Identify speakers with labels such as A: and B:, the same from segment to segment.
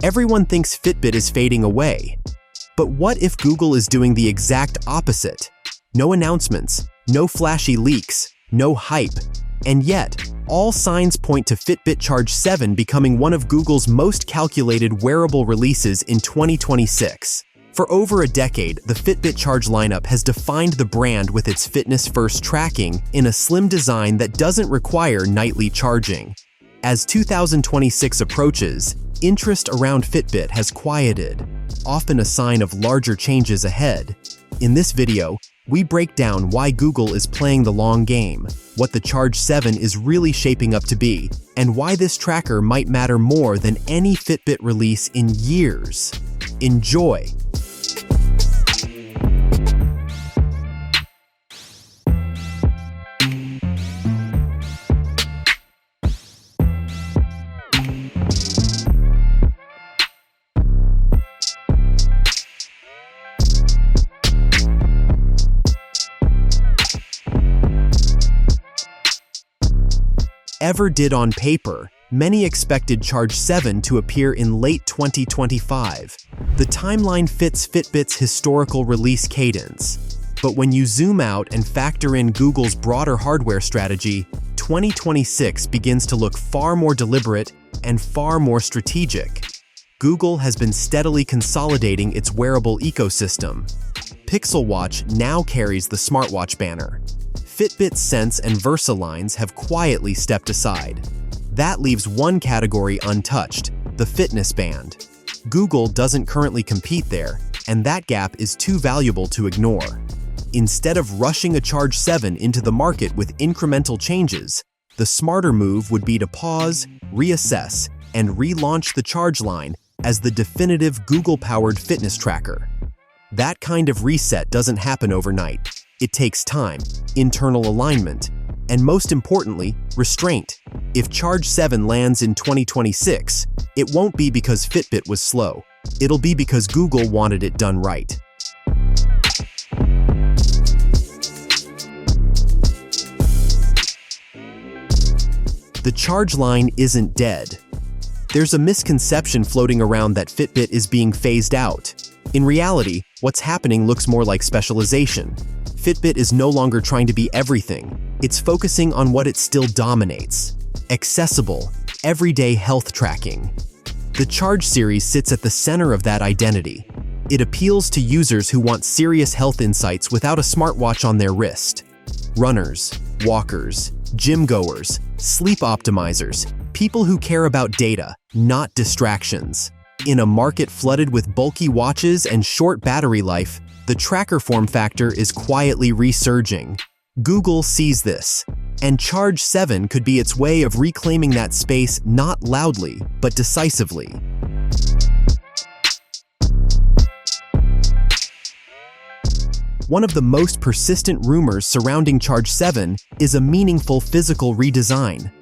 A: Everyone thinks Fitbit is fading away. But what if Google is doing the exact opposite? No announcements, no flashy leaks, no hype, and yet, all signs point to Fitbit Charge 7 becoming one of Google's most calculated wearable releases in 2026. For over a decade, the Fitbit Charge lineup has defined the brand with its fitness-first tracking in a slim design that doesn't require nightly charging. As 2026 approaches, interest around Fitbit has quieted, often a sign of larger changes ahead. In this video, we break down why Google is playing the long game, what the Charge 7 is really shaping up to be, and why this tracker might matter more than any Fitbit release in years. Enjoy! Ever did on paper, many expected Charge 7 to appear in late 2025. The timeline fits Fitbit's historical release cadence. But when you zoom out and factor in Google's broader hardware strategy, 2026 begins to look far more deliberate and far more strategic. Google has been steadily consolidating its wearable ecosystem. Pixel Watch now carries the smartwatch banner. Fitbit Sense and Versa lines have quietly stepped aside. That leaves one category untouched, the fitness band. Google doesn't currently compete there, and that gap is too valuable to ignore. Instead of rushing a Charge 7 into the market with incremental changes, the smarter move would be to pause, reassess, and relaunch the Charge line as the definitive Google-powered fitness tracker. That kind of reset doesn't happen overnight. It takes time, internal alignment, and most importantly, restraint. If Charge 7 lands in 2026, it won't be because Fitbit was slow. It'll be because Google wanted it done right. The Charge line isn't dead. There's a misconception floating around that Fitbit is being phased out. In reality, what's happening looks more like specialization. Fitbit is no longer trying to be everything. It's focusing on what it still dominates: accessible, everyday health tracking. The Charge series sits at the center of that identity. It appeals to users who want serious health insights without a smartwatch on their wrist. Runners, walkers, gym goers, sleep optimizers, people who care about data, not distractions. In a market flooded with bulky watches and short battery life, the tracker form factor is quietly resurging. Google sees this, and Charge 7 could be its way of reclaiming that space not loudly, but decisively. One of the most persistent rumors surrounding Charge 7 is a meaningful physical redesign.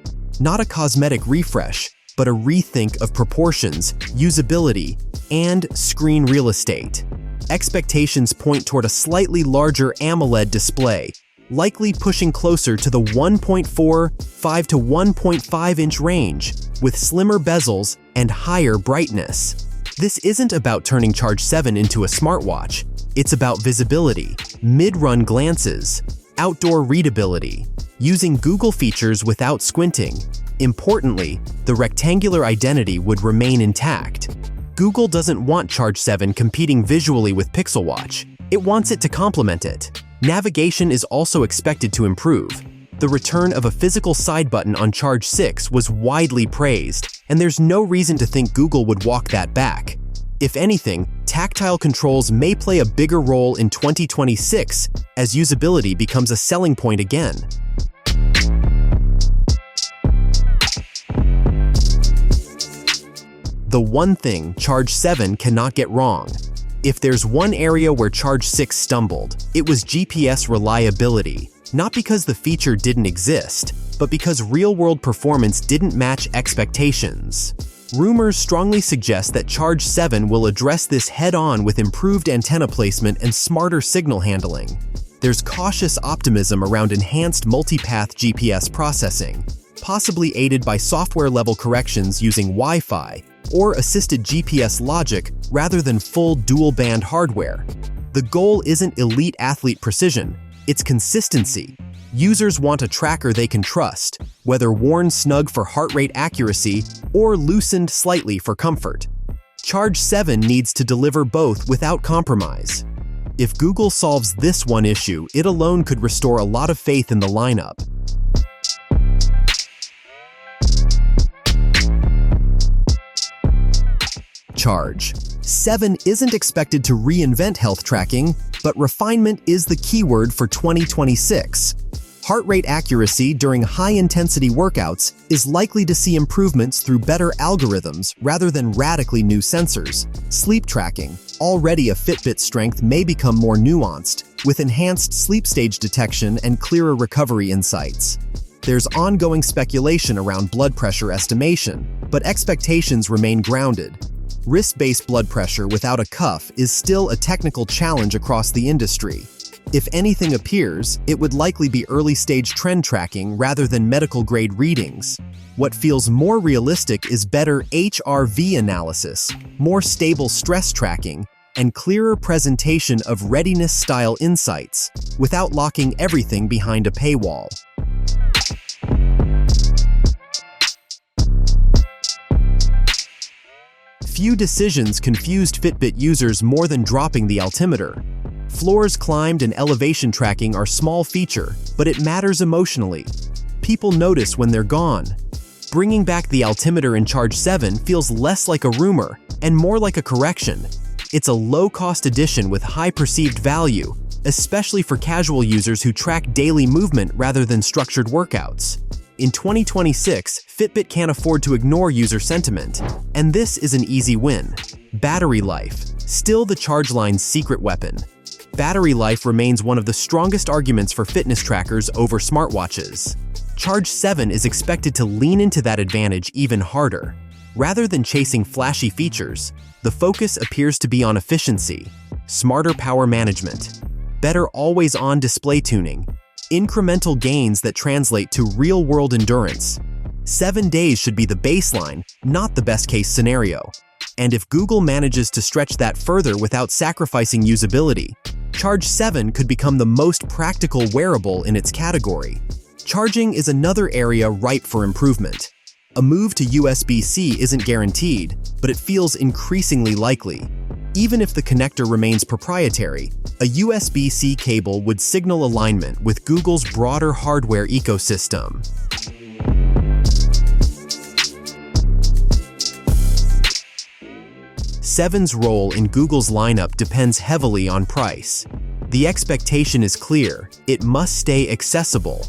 A: Not a cosmetic refresh, but a rethink of proportions, usability, and screen real estate. Expectations point toward a slightly larger AMOLED display, likely pushing closer to the 1.45 to 1.5-inch range, with slimmer bezels and higher brightness. This isn't about turning Charge 7 into a smartwatch. It's about visibility, mid-run glances, outdoor readability, using Google features without squinting. Importantly, the rectangular identity would remain intact. Google doesn't want Charge 7 competing visually with Pixel Watch. It wants it to complement it. Navigation is also expected to improve. The return of a physical side button on Charge 6 was widely praised, and there's no reason to think Google would walk that back. If anything, tactile controls may play a bigger role in 2026 as usability becomes a selling point again. The one thing Charge 7 cannot get wrong. If there's one area where Charge 6 stumbled, it was GPS reliability. Not because the feature didn't exist, but because real-world performance didn't match expectations. Rumors strongly suggest that Charge 7 will address this head-on with improved antenna placement and smarter signal handling. There's cautious optimism around enhanced multipath GPS processing, possibly aided by software-level corrections using Wi-Fi or assisted GPS logic rather than full dual-band hardware. The goal isn't elite athlete precision, it's consistency. Users want a tracker they can trust, whether worn snug for heart rate accuracy or loosened slightly for comfort. Charge 7 needs to deliver both without compromise. If Google solves this one issue, it alone could restore a lot of faith in the lineup. Charge 7 isn't expected to reinvent health tracking, but refinement is the keyword for 2026. Heart rate accuracy during high-intensity workouts is likely to see improvements through better algorithms rather than radically new sensors. Sleep tracking, already a Fitbit strength, may become more nuanced, with enhanced sleep stage detection and clearer recovery insights. There's ongoing speculation around blood pressure estimation, but expectations remain grounded. Wrist-based blood pressure without a cuff is still a technical challenge across the industry. If anything appears, it would likely be early-stage trend tracking rather than medical-grade readings. What feels more realistic is better HRV analysis, more stable stress tracking, and clearer presentation of readiness-style insights, without locking everything behind a paywall. Few decisions confused Fitbit users more than dropping the altimeter. Floors climbed and elevation tracking are small feature, but it matters emotionally. People notice when they're gone. Bringing back the altimeter in Charge 7 feels less like a rumor and more like a correction. It's a low-cost addition with high perceived value, especially for casual users who track daily movement rather than structured workouts. In 2026, Fitbit can't afford to ignore user sentiment, and this is an easy win. Battery life, still the Charge line's secret weapon. Battery life remains one of the strongest arguments for fitness trackers over smartwatches. Charge 7 is expected to lean into that advantage even harder. Rather than chasing flashy features, the focus appears to be on efficiency, smarter power management, better always-on display tuning, incremental gains that translate to real-world endurance. 7 days should be the baseline, not the best-case scenario. And if Google manages to stretch that further without sacrificing usability, Charge 7 could become the most practical wearable in its category. Charging is another area ripe for improvement. A move to USB-C isn't guaranteed, but it feels increasingly likely. Even if the connector remains proprietary, a USB-C cable would signal alignment with Google's broader hardware ecosystem. Seven's role in Google's lineup depends heavily on price. The expectation is clear: it must stay accessible.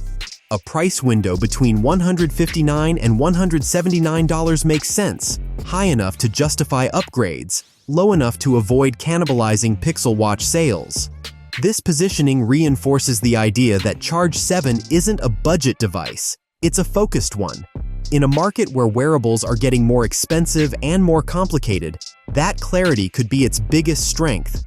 A: A price window between $159 and $179 makes sense, high enough to justify upgrades, low enough to avoid cannibalizing Pixel Watch sales. This positioning reinforces the idea that Charge 7 isn't a budget device, it's a focused one. In a market where wearables are getting more expensive and more complicated, that clarity could be its biggest strength.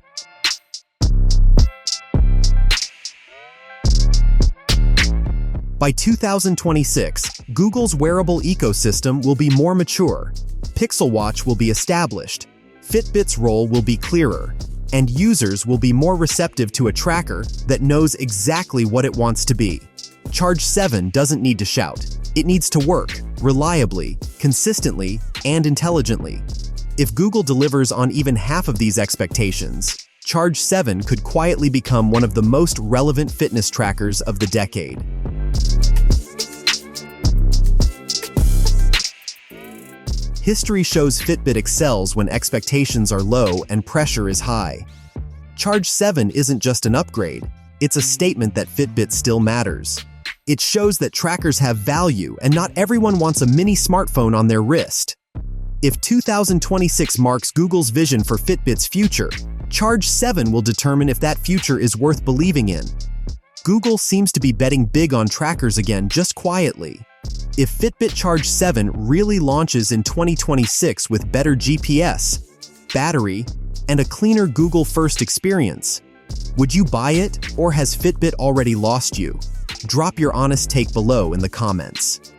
A: By 2026, Google's wearable ecosystem will be more mature. Pixel Watch will be established, Fitbit's role will be clearer, and users will be more receptive to a tracker that knows exactly what it wants to be. Charge 7 doesn't need to shout. It needs to work, reliably, consistently, and intelligently. If Google delivers on even half of these expectations, Charge 7 could quietly become one of the most relevant fitness trackers of the decade. History shows Fitbit excels when expectations are low and pressure is high. Charge 7 isn't just an upgrade, it's a statement that Fitbit still matters. It shows that trackers have value and not everyone wants a mini smartphone on their wrist. If 2026 marks Google's vision for Fitbit's future, Charge 7 will determine if that future is worth believing in. Google seems to be betting big on trackers again, just quietly. If Fitbit Charge 7 really launches in 2026 with better GPS, battery, and a cleaner Google-first experience, would you buy it, or has Fitbit already lost you? Drop your honest take below in the comments.